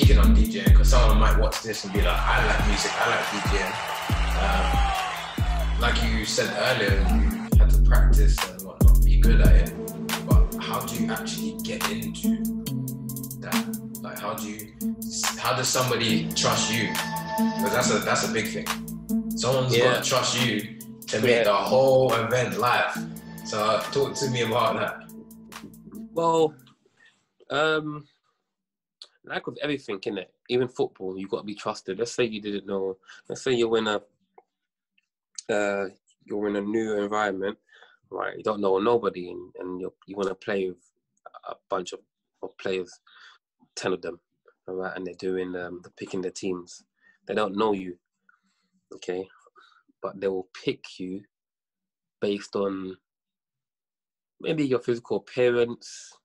speaking on DJing, because someone might watch this and be like, I like music, I like DJing. Like you said earlier, you had to practice and whatnot, be good at it. But how do you actually get into that? Like, how does somebody trust you? Because that's a big thing. Someone's got to trust you to make the whole event live. So talk to me about that. Well, like with everything, innit? Even football, you got to be trusted. Let's say you didn't know. Let's say you're in a new environment, right? You don't know nobody, and you want to play with a bunch of players, 10 of them, all right? And they're doing they're picking their teams. They don't know you, okay? But they will pick you based on maybe your physical appearance,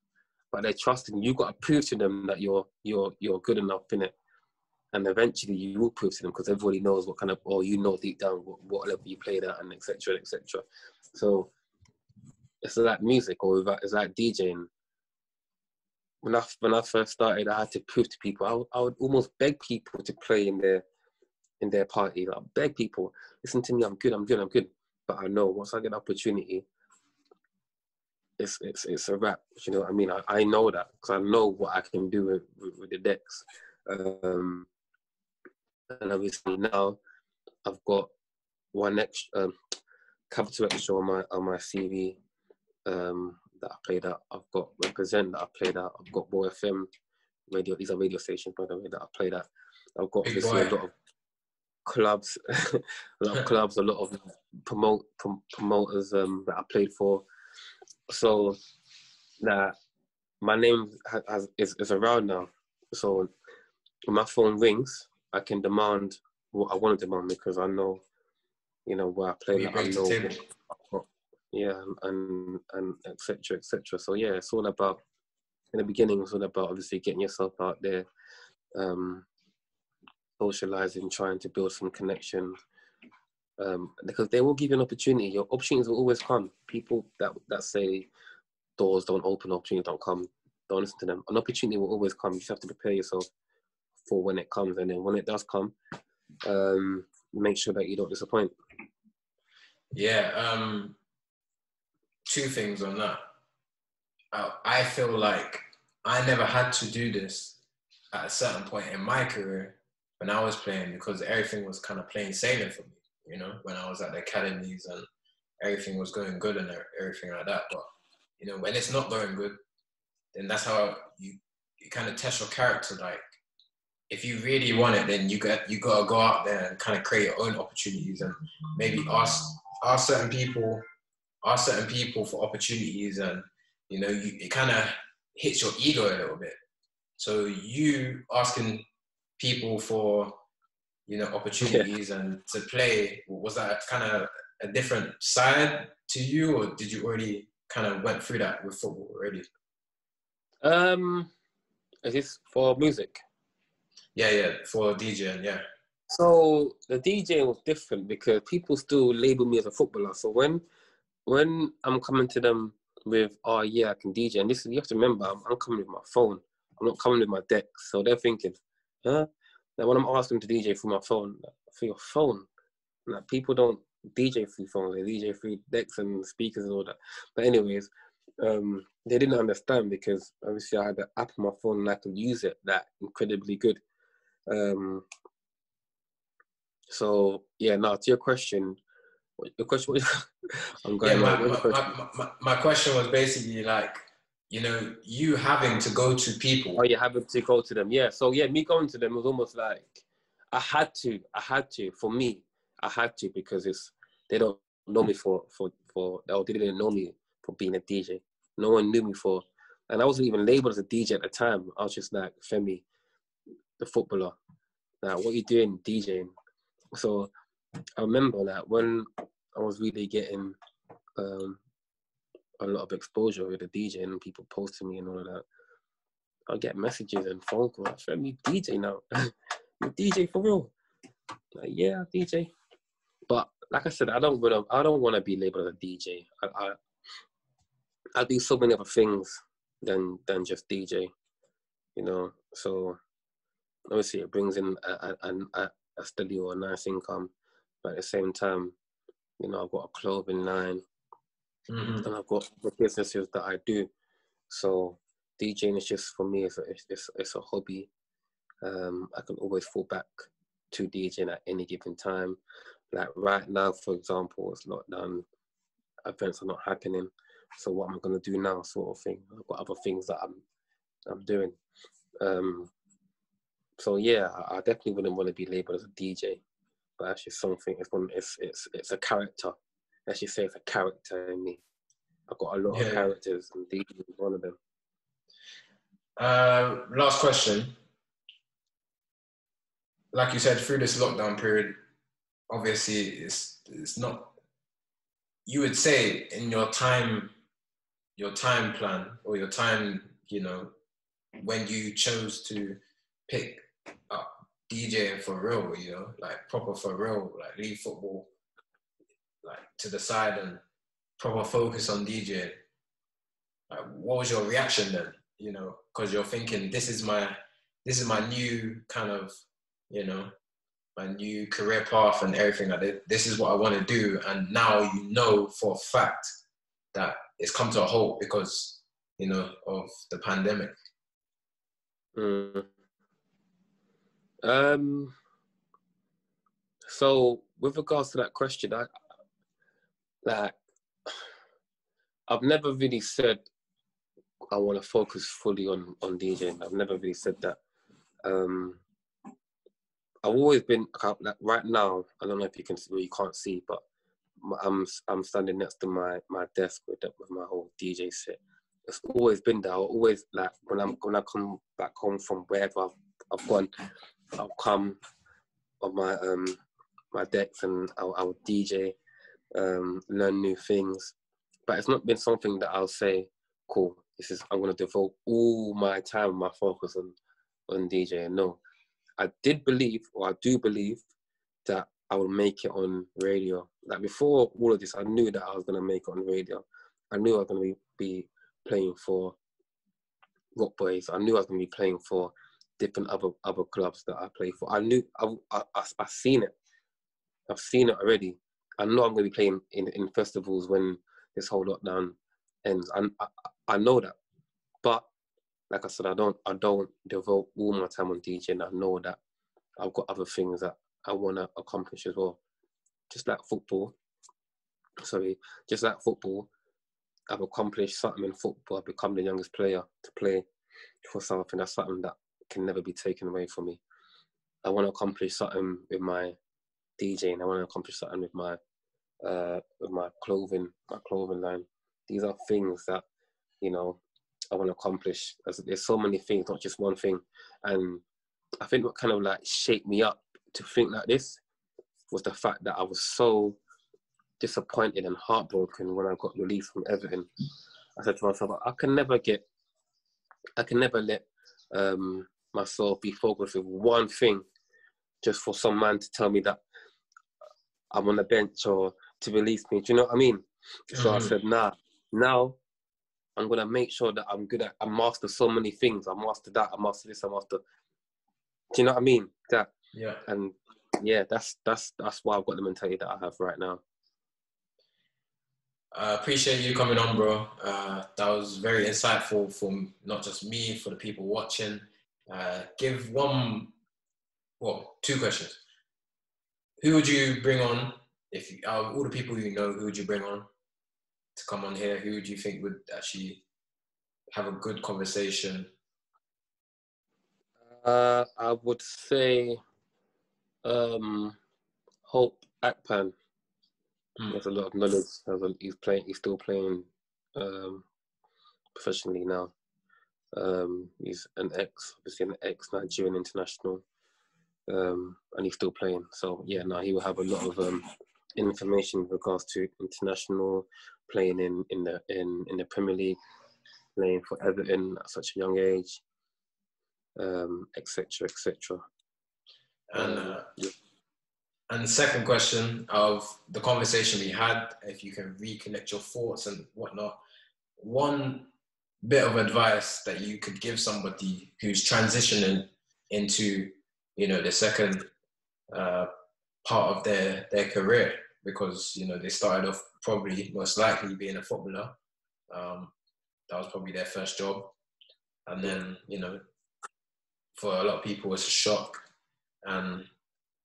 but they're trusting you. You've got to prove to them that you're good enough, innit? And eventually you will prove to them, because everybody knows what kind of, or you know deep down what level you played at, and etc. etc. So it's like music, or it's like DJing. When I first started, I had to prove to people. I would almost beg people to play in their party. Like, beg people, listen to me, I'm good. But I know once I get the opportunity, it's a wrap. You know what I mean? I know that, because I know what I can do with the decks. And obviously now I've got one extra capital extra on my CV that I played at. I've got Represent that I played at. I've got Boy FM radio. These are radio stations, by the way, that I played at. I've got obviously a lot of clubs, a lot of promoters that I played for. So now my name is around now. So when my phone rings, I can demand what I want to demand, because I know, where I play. Like, I know, and etc. So yeah, it's all about. In the beginning, it's all about obviously getting yourself out there, socializing, trying to build some connection, because they will give you an opportunity. Your opportunities will always come. People that say doors don't open, opportunities don't come, don't listen to them. An opportunity will always come. You just have to prepare yourself for when it comes, and then when it does come, make sure that you don't disappoint. Yeah, two things on that. I feel like I never had to do this at a certain point in my career when I was playing, because everything was kind of plain sailing for me, when I was at the academies and everything was going good and everything like that. But, when it's not going good, then that's how you kind of test your character. Like, if you really want it, then you got to go out there and kind of create your own opportunities, and maybe ask certain people for opportunities, and it kind of hits your ego a little bit. So you asking people for opportunities and to play, was that kind of a different side to you, or did you already kind of went through that with football already? Is this for music? Yeah, for DJing, yeah. So the DJing was different, because people still label me as a footballer. So when I'm coming to them with, oh yeah, I can DJ, and you have to remember, I'm coming with my phone. I'm not coming with my deck. So they're thinking, huh? Now when I'm asking them to DJ through my phone, for your phone, like, people don't DJ through phones. They DJ through decks and speakers and all that. But anyways, they didn't understand, because obviously I had the app on my phone and I could use it that incredibly good. So yeah, now to your question. I'm going. My question was basically like, you having to go to people. Oh, you having to go to them, yeah. So yeah, me going to them was almost like I had to. For me, I had to, because they don't know me for they didn't know me for being a DJ. No one knew me for, and I wasn't even labeled as a DJ at the time. I was just like Femi, the footballer. Like, what are you doing, DJing? So I remember that when I was really getting a lot of exposure with the DJ and people posting me and all of that, I'll get messages and phone calls. Like, Femi, you DJ now? You DJ for real? Like, yeah, DJ. But like I said, I don't want to be labeled as a DJ. I do so many other things than just DJ, So obviously it brings in a steady or a nice income, but at the same time, you know, I've got a clothing line, Mm-hmm. and I've got the businesses that I do. So DJing is just, for me, it's a hobby. I can always fall back to DJing at any given time. Like right now, for example, it's lockdown, events are not happening. So what am I going to do now, sort of thing? I've got other things that I'm doing. So yeah, I definitely wouldn't want to be labelled as a DJ, but actually something. It's a character. Let's just say it's a character in me. I've got a lot of characters, and DJ is one of them. Last question. Like you said, through this lockdown period, obviously it's not. You would say in your time plan or your time, you know, when you chose to pick up DJing for real, you know, like proper for real, like leave football like to the side and proper focus on DJing. Like, what was your reaction then? You know, because you're thinking this is my new kind of, you know, my new career path and everything. Like this is what I want to do, and now you know for a fact that it's come to a halt because, you know, of the pandemic. So with regards to that question, I've never really said I want to focus fully on DJing. I've never really said that. I've always been like right now. I don't know if you can see, you can't see, but I'm standing next to my desk with my whole DJ set. It's always been there. I'll always, like, when I come back home from wherever I've gone, I'll come on my decks and I'll DJ, learn new things. But it's not been something that I'll say, cool, I'm gonna devote all my time, my focus on DJing. No. I do believe that I would make it on radio. Like before all of this, I knew that I was gonna make it on radio. I knew I was gonna be playing for Rock Boys. I knew I was gonna be playing for different other clubs that I play for. I knew I've seen it. I've seen it already. I know I'm gonna be playing in festivals when this whole lockdown ends. I know that, but like I said, I don't devote all my time on DJing. I know that I've got other things that I want to accomplish as well. Just like football, I've accomplished something in football. I've become the youngest player to play for something. That's something that can never be taken away from me. I want to accomplish something with my DJing. I want to accomplish something with my clothing line. These are things that, you know, I want to accomplish. There's so many things, not just one thing. And I think what kind of like shaped me up to think like this was the fact that I was so disappointed and heartbroken when I got released from Everton. I said to myself, I can never let myself be focused with one thing just for some man to tell me that I'm on the bench or to release me. Do you know what I mean? So I said, nah, now I'm going to make sure that I master so many things. I master that, I master this, I master... Do you know what I mean? That, yeah. And yeah, that's why I've got the mentality that I have right now. I appreciate you coming on, bro. That was very insightful for not just me, for the people watching. Give two questions. Who would you bring on? If you, all the people you know, who would you bring on to come on here? Who would you think would actually have a good conversation? I would say Hope Akpan. He has a lot of knowledge. He's still playing professionally now. He's an ex-Nigerian international, and he's still playing. So yeah, now he will have a lot of information in regards to international playing in the Premier League, playing for Everton at such a young age, etc., etc. And the second question of the conversation we had, if you can reconnect your thoughts and whatnot, one bit of advice that you could give somebody who's transitioning into the second part of their career, because they started off probably most likely being a footballer. That was probably their first job, and then for a lot of people it's a shock, and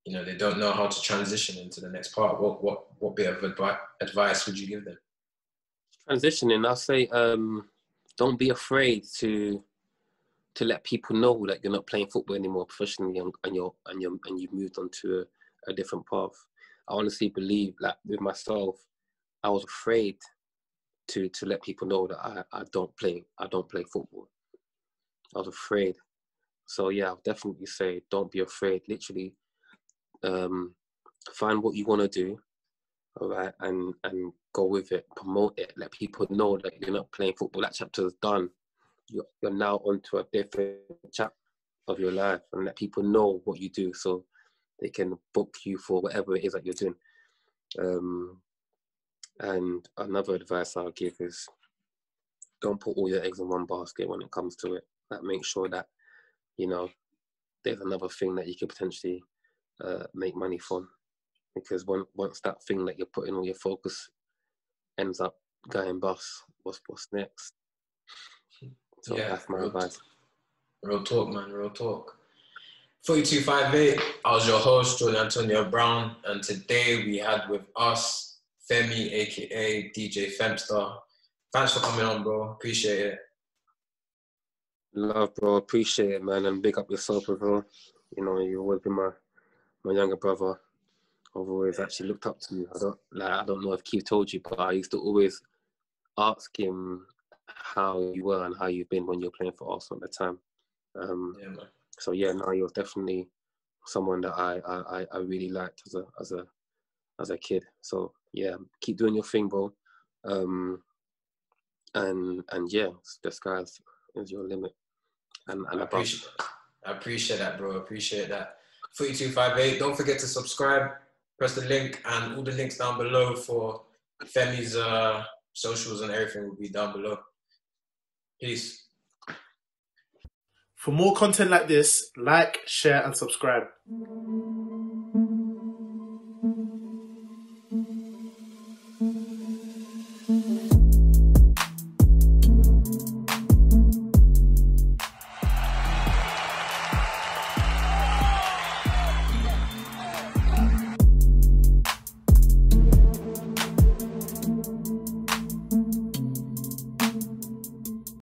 they don't know how to transition into the next part. What bit of advice would you give them? Transitioning, I'll say, don't be afraid to let people know that you're not playing football anymore professionally, and you've moved on to a different path. I honestly believe that with myself, I was afraid to let people know that I don't play football. I was afraid. So yeah, I'll definitely say don't be afraid. Literally, find what you want to do, all right, and go with it, promote it, let people know that you're not playing football. That chapter's done. You're now onto a different chapter of your life, and let people know what you do so they can book you for whatever it is that you're doing. And another advice I'll give is don't put all your eggs in one basket when it comes to it. Like, make sure that, there's another thing that you could potentially make money from. Because once that thing that you're putting all your focus ends up going bust, what's next? So yeah, that's my advice. Real talk, man. Real talk. 4258. I was your host, Jordan Antonio Brown, and today we had with us Femi, aka DJ Femstar. Thanks for coming on, bro. Appreciate it. Love, bro. Appreciate it, man. And big up yourself as well. You've always been my younger brother. I've always actually looked up to you. I don't know if Keith told you, but I used to always ask him how you were and how you've been when you were playing for Arsenal at the time. Yeah, man. So yeah, no, you're definitely someone that I really liked as a kid. So yeah, keep doing your thing, bro. And yeah, the sky is your limit. And I appreciate that, bro. Appreciate that. 4258. Don't forget to subscribe. Press the link, and all the links down below for Femi's socials and everything will be down below. Peace. For more content like this, like, share, and subscribe.